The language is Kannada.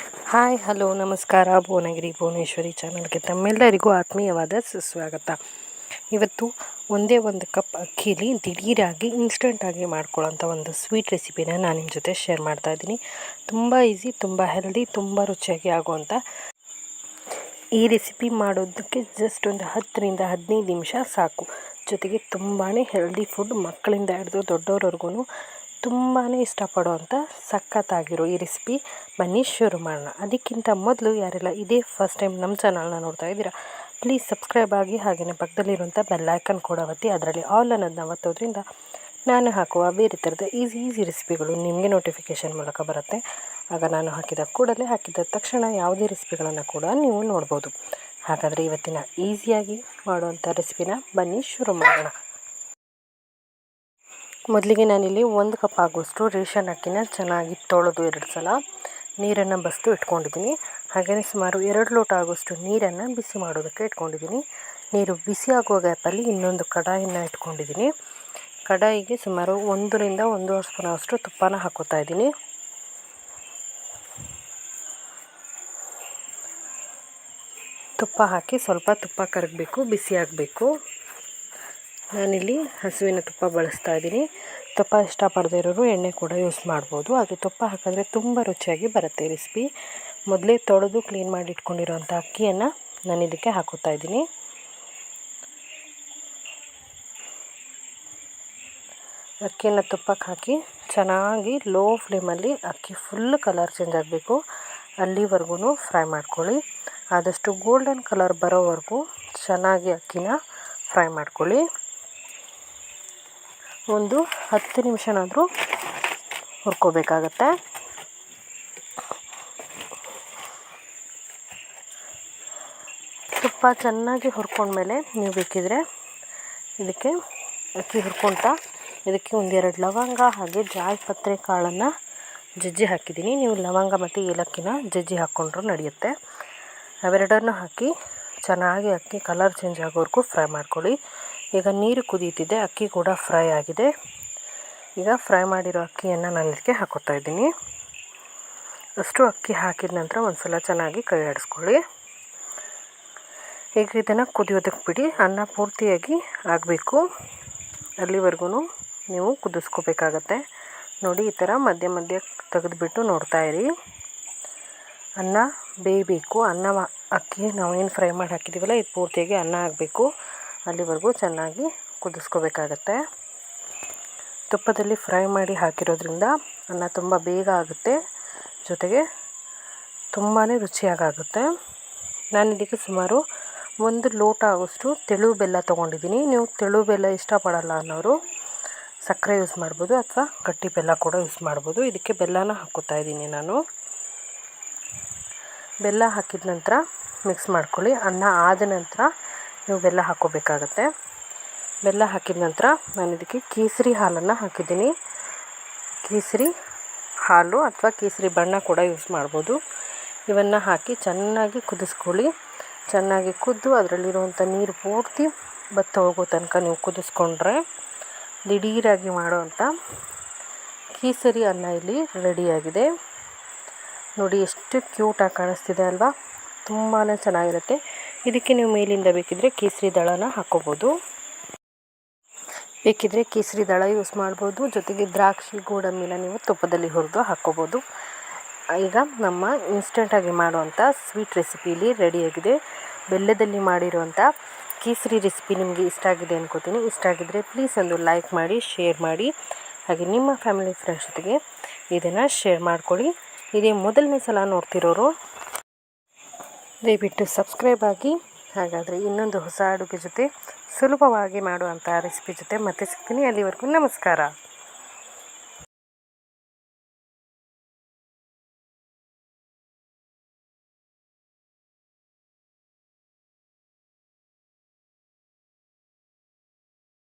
ಹಾಯ್ ಹಲೋ ನಮಸ್ಕಾರ. ಭುವನಗಿರಿ ಭುವನೇಶ್ವರಿ ಚಾನಲ್ಗೆ ತಮ್ಮೆಲ್ಲರಿಗೂ ಆತ್ಮೀಯವಾದ ಸುಸ್ವಾಗತ. ಇವತ್ತು ಒಂದೇ ಒಂದು ಕಪ್ ಅಕ್ಕಿಲಿ ದಿಢೀರಾಗಿ ಇನ್ಸ್ಟೆಂಟಾಗಿ ಮಾಡ್ಕೊಳ್ಳೋಂಥ ಒಂದು ಸ್ವೀಟ್ ರೆಸಿಪಿನ ನಾನು ನಿಮ್ಮ ಜೊತೆ ಶೇರ್ ಮಾಡ್ತಾಯಿದ್ದೀನಿ. ತುಂಬ ಈಸಿ, ತುಂಬ ಹೆಲ್ದಿ, ತುಂಬ ರುಚಿಯಾಗಿ ಆಗುವಂಥ ಈ ರೆಸಿಪಿ ಮಾಡೋದಕ್ಕೆ ಜಸ್ಟ್ ಒಂದು 10-15 ನಿಮಿಷ ಸಾಕು. ಜೊತೆಗೆ ತುಂಬಾ ಹೆಲ್ದಿ ಫುಡ್, ಮಕ್ಕಳಿಂದ ಹಿಡಿದು ದೊಡ್ಡವ್ರವ್ರಿಗೂ ತುಂಬಾ ಇಷ್ಟಪಡುವಂಥ ಸಖತ್ತಾಗಿರೋ ಈ ರೆಸಿಪಿ. ಬನ್ನಿ ಶುರು ಮಾಡೋಣ. ಅದಕ್ಕಿಂತ ಮೊದಲು ಯಾರೆಲ್ಲ ಇದೇ ಫಸ್ಟ್ ಟೈಮ್ ನಮ್ಮ ಚಾನಲ್ನ ನೋಡ್ತಾ ಇದ್ದೀರಾ, ಪ್ಲೀಸ್ ಸಬ್ಸ್ಕ್ರೈಬ್ ಆಗಿ, ಹಾಗೆಯೇ ಪಕ್ಕದಲ್ಲಿರುವಂಥ ಬೆಲ್ಲೈಕನ್ ಕೂಡ ಒತ್ತಿ ಅದರಲ್ಲಿ ಆಲ್ ಅನ್ನೋದನ್ನ ಒತ್ತೋದ್ರಿಂದ ನಾನು ಹಾಕುವ ಬೇರೆ ಥರದ ಈಸಿ ರೆಸಿಪಿಗಳು ನಿಮಗೆ ನೋಟಿಫಿಕೇಷನ್ ಮೂಲಕ ಬರುತ್ತೆ. ಆಗ ನಾನು ಹಾಕಿದ ಕೂಡಲೇ, ಹಾಕಿದ ತಕ್ಷಣ ಯಾವುದೇ ರೆಸಿಪಿಗಳನ್ನು ಕೂಡ ನೀವು ನೋಡ್ಬೋದು. ಹಾಗಾದರೆ ಇವತ್ತಿನ ಈಸಿಯಾಗಿ ಮಾಡುವಂಥ ರೆಸಿಪಿನ ಬನ್ನಿ ಶುರು ಮಾಡೋಣ. ಮೊದಲಿಗೆ ನಾನಿಲ್ಲಿ 1 ಕಪ್ ಆಗುವಷ್ಟು ರೇಷನ್ ಅಕ್ಕಿನ ಚೆನ್ನಾಗಿ ತೊಳೆದು 2 ಸಲ ನೀರನ್ನು ಬಸಿದು ಇಟ್ಕೊಂಡಿದ್ದೀನಿ. ಹಾಗೆಯೇ ಸುಮಾರು 2 ಲೋಟ ಆಗುವಷ್ಟು ನೀರನ್ನು ಬಿಸಿ ಮಾಡೋದಕ್ಕೆ ಇಟ್ಕೊಂಡಿದ್ದೀನಿ. ನೀರು ಬಿಸಿ ಆಗುವ ಗ್ಯಾಪಲ್ಲಿ ಇನ್ನೊಂದು ಕಡಾಯಿನ ಇಟ್ಕೊಂಡಿದ್ದೀನಿ. ಕಡಾಯಿಗೆ ಸುಮಾರು 1ರಿಂದ 1.5 ಸ್ಪೂನ್ ಅಷ್ಟು ತುಪ್ಪನ ಹಾಕೋತಾ ಇದ್ದೀನಿ. ತುಪ್ಪ ಹಾಕಿ ಸ್ವಲ್ಪ ತುಪ್ಪ ಕರಗಬೇಕು, ಬಿಸಿ ಆಗಬೇಕು. ನಾನಿಲ್ಲಿ ಹಸುವಿನ ತುಪ್ಪ ಬಳಸ್ತಾ ಇದ್ದೀನಿ. ತುಪ್ಪ ಇಷ್ಟಪಡದೇ ಇರೋರು ಎಣ್ಣೆ ಕೂಡ ಯೂಸ್ ಮಾಡ್ಬೋದು. ಅದು ತುಪ್ಪ ಹಾಕಿದ್ರೆ ತುಂಬ ರುಚಿಯಾಗಿ ಬರುತ್ತೆ ರೆಸಿಪಿ. ಮೊದಲೇ ತೊಳೆದು ಕ್ಲೀನ್ ಮಾಡಿ ಇಟ್ಕೊಂಡಿರೋಂಥ ಅಕ್ಕಿಯನ್ನು ನಾನು ಇದಕ್ಕೆ ಹಾಕೋತಾ ಇದ್ದೀನಿ. ಅಕ್ಕಿಯನ್ನು ತುಪ್ಪಕ್ಕೆ ಹಾಕಿ ಚೆನ್ನಾಗಿ ಲೋ ಫ್ಲೇಮಲ್ಲಿ ಅಕ್ಕಿ ಫುಲ್ ಕಲರ್ ಚೇಂಜ್ ಆಗಬೇಕು, ಅಲ್ಲಿವರೆಗೂ ಫ್ರೈ ಮಾಡ್ಕೊಳ್ಳಿ. ಆದಷ್ಟು ಗೋಲ್ಡನ್ ಕಲರ್ ಬರೋವರೆಗೂ ಚೆನ್ನಾಗಿ ಅಕ್ಕಿನ ಫ್ರೈ ಮಾಡ್ಕೊಳ್ಳಿ. ಒಂದು 10 ನಿಮಿಷನಾದರೂ ಹುರ್ಕೋಬೇಕಾಗತ್ತೆ. ತುಪ್ಪ ಚೆನ್ನಾಗಿ ಹುರ್ಕೊಂಡ್ಮೇಲೆ ನೀವು ಬೇಕಿದ್ರೆ ಇದಕ್ಕೆ ಅಕ್ಕಿ ಹುರ್ಕೊಳ್ತಾ ಇದಕ್ಕೆ 1-2 ಲವಂಗ ಹಾಗೆ ಜಾಯಿಪತ್ರೆ ಕಾಳನ್ನು ಜಜ್ಜಿ ಹಾಕಿದ್ದೀನಿ. ನೀವು ಲವಂಗ ಮತ್ತು ಏಲಕ್ಕಿನ ಜಜ್ಜಿ ಹಾಕ್ಕೊಂಡ್ರೂ ನಡೆಯುತ್ತೆ. ಅವೆರಡನ್ನು ಹಾಕಿ ಚೆನ್ನಾಗಿ ಅಕ್ಕಿ ಕಲರ್ ಚೇಂಜ್ ಆಗೋವರೆಗೂ ಫ್ರೈ ಮಾಡ್ಕೊಳ್ಳಿ. ಈಗ ನೀರು ಕುದೀತಿದೆ, ಅಕ್ಕಿ ಕೂಡ ಫ್ರೈ ಆಗಿದೆ. ಈಗ ಫ್ರೈ ಮಾಡಿರೋ ಅಕ್ಕಿಯನ್ನು ನಾನು ಇದಕ್ಕೆ ಹಾಕೋತಾ ಇದ್ದೀನಿ. ಅಷ್ಟು ಅಕ್ಕಿ ಹಾಕಿದ ನಂತರ ಒಂದು ಸಲ ಚೆನ್ನಾಗಿ ಕೈ ಆಡಿಸ್ಕೊಳ್ಳಿ. ಈಗ ಇದನ್ನು ಕುದಿಯೋದಕ್ಕೆ ಬಿಡಿ. ಅನ್ನ ಪೂರ್ತಿಯಾಗಿ ಆಗಬೇಕು, ಅಲ್ಲಿವರೆಗೂ ನೀವು ಕುದಿಸ್ಕೋಬೇಕಾಗತ್ತೆ. ನೋಡಿ, ಈ ಥರ ಮಧ್ಯೆ ತೆಗೆದುಬಿಟ್ಟು ನೋಡ್ತಾ ಇರಿ. ಅನ್ನ ಬೇಯಬೇಕು. ಅಕ್ಕಿ ನಾವೇನು ಫ್ರೈ ಮಾಡಿ ಹಾಕಿದ್ದೀವಲ್ಲ, ಇದು ಪೂರ್ತಿಯಾಗಿ ಅನ್ನ ಆಗಬೇಕು. ಅಲ್ಲಿವರೆಗೂ ಚೆನ್ನಾಗಿ ಕುದಿಸ್ಕೋಬೇಕಾಗತ್ತೆ. ತುಪ್ಪದಲ್ಲಿ ಫ್ರೈ ಮಾಡಿ ಹಾಕಿರೋದ್ರಿಂದ ಅನ್ನ ತುಂಬ ಬೇಗ ಆಗುತ್ತೆ, ಜೊತೆಗೆ ತುಂಬಾ ರುಚಿಯಾಗುತ್ತೆ. ನಾನು ಇದಕ್ಕೆ ಸುಮಾರು 1 ಲೋಟ ಆಗೋಷ್ಟು ತೆಳು ಬೆಲ್ಲ ತೊಗೊಂಡಿದ್ದೀನಿ. ನೀವು ತೆಳು ಬೆಲ್ಲ ಇಷ್ಟಪಡಲ್ಲ ಅನ್ನೋರು ಸಕ್ಕರೆ ಯೂಸ್ ಮಾಡ್ಬೋದು, ಅಥವಾ ಗಟ್ಟಿ ಬೆಲ್ಲ ಕೂಡ ಯೂಸ್ ಮಾಡ್ಬೋದು. ಇದಕ್ಕೆ ಬೆಲ್ಲನ ಹಾಕೋತಾ ಇದ್ದೀನಿ ನಾನು. ಬೆಲ್ಲ ಹಾಕಿದ ನಂತರ ಮಿಕ್ಸ್ ಮಾಡ್ಕೊಳ್ಳಿ. ಅನ್ನ ಆದ ನಂತರ ನೀವು ಬೆಲ್ಲ ಹಾಕ್ಕೋಬೇಕಾಗತ್ತೆ. ಬೆಲ್ಲ ಹಾಕಿದ ನಂತರ ನಾನು ಇದಕ್ಕೆ ಕೇಸರಿ ಹಾಲನ್ನು ಹಾಕಿದ್ದೀನಿ. ಕೇಸರಿ ಹಾಲು ಅಥವಾ ಕೇಸರಿ ಬಣ್ಣ ಕೂಡ ಯೂಸ್ ಮಾಡ್ಬೋದು. ಇವನ್ನು ಹಾಕಿ ಚೆನ್ನಾಗಿ ಕುದಿಸ್ಕೊಳ್ಳಿ. ಚೆನ್ನಾಗಿ ಕುದ್ದು ಅದರಲ್ಲಿರುವಂಥ ನೀರು ಪೂರ್ತಿ ಬತ್ತ ಹೋಗೋ ತನಕ ನೀವು ಕುದಿಸ್ಕೊಂಡ್ರೆ ದಿಢೀರಾಗಿ ಮಾಡೋವಂಥ ಕೇಸರಿ ಅನ್ನ ಇಲ್ಲಿ ರೆಡಿಯಾಗಿದೆ. ನೋಡಿ, ಎಷ್ಟು ಕ್ಯೂಟಾಗಿ ಕಾಣಿಸ್ತಿದೆ ಅಲ್ವಾ? ತುಂಬಾ ಚೆನ್ನಾಗಿರುತ್ತೆ. ಇದಕ್ಕೆ ನೀವು ಮೇಲಿಂದ ಬೇಕಿದ್ದರೆ ಕೇಸರಿ ದಳನ ಹಾಕ್ಕೋಬೋದು. ಬೇಕಿದ್ದರೆ ಕೇಸರಿ ದಳ ಯೂಸ್ ಮಾಡ್ಬೋದು. ಜೊತೆಗೆ ದ್ರಾಕ್ಷಿ, ಗೋಡಂಬಿನ ನೀವು ತುಪ್ಪದಲ್ಲಿ ಹುರಿದು ಹಾಕ್ಕೋಬೋದು. ಈಗ ನಮ್ಮ ಇನ್ಸ್ಟೆಂಟಾಗಿ ಮಾಡುವಂಥ ಸ್ವೀಟ್ ರೆಸಿಪಿಲಿ ರೆಡಿಯಾಗಿದೆ. ಬೆಲ್ಲದಲ್ಲಿ ಮಾಡಿರುವಂಥ ಕೇಸರಿ ರೆಸಿಪಿ ನಿಮಗೆ ಇಷ್ಟ ಆಗಿದೆ ಅನ್ಕೋತೀನಿ. ಇಷ್ಟ ಆಗಿದ್ದರೆ ಪ್ಲೀಸ್ ಒಂದು ಲೈಕ್ ಮಾಡಿ, ಶೇರ್ ಮಾಡಿ, ಹಾಗೆ ನಿಮ್ಮ ಫ್ಯಾಮಿಲಿ ಫ್ರೆಂಡ್ಸ್ ಜೊತೆಗೆ ಇದನ್ನು ಶೇರ್ ಮಾಡ್ಕೊಳ್ಳಿ. ಇದೇ ಮೊದಲನೇ ಸಲ ನೋಡ್ತಿರೋರು ದಯವಿಟ್ಟು ಸಬ್ಸ್ಕ್ರೈಬ್ ಆಗಿ. ಹಾಗಾದರೆ ಇನ್ನೊಂದು ಹೊಸ ಅಡುಗೆ ಜೊತೆ, ಸುಲಭವಾಗಿ ಮಾಡುವಂಥ ರೆಸಿಪಿ ಜೊತೆ ಮತ್ತೆ ಸಿಗ್ತೀನಿ. ಅಲ್ಲಿವರೆಗೂ ನಮಸ್ಕಾರ.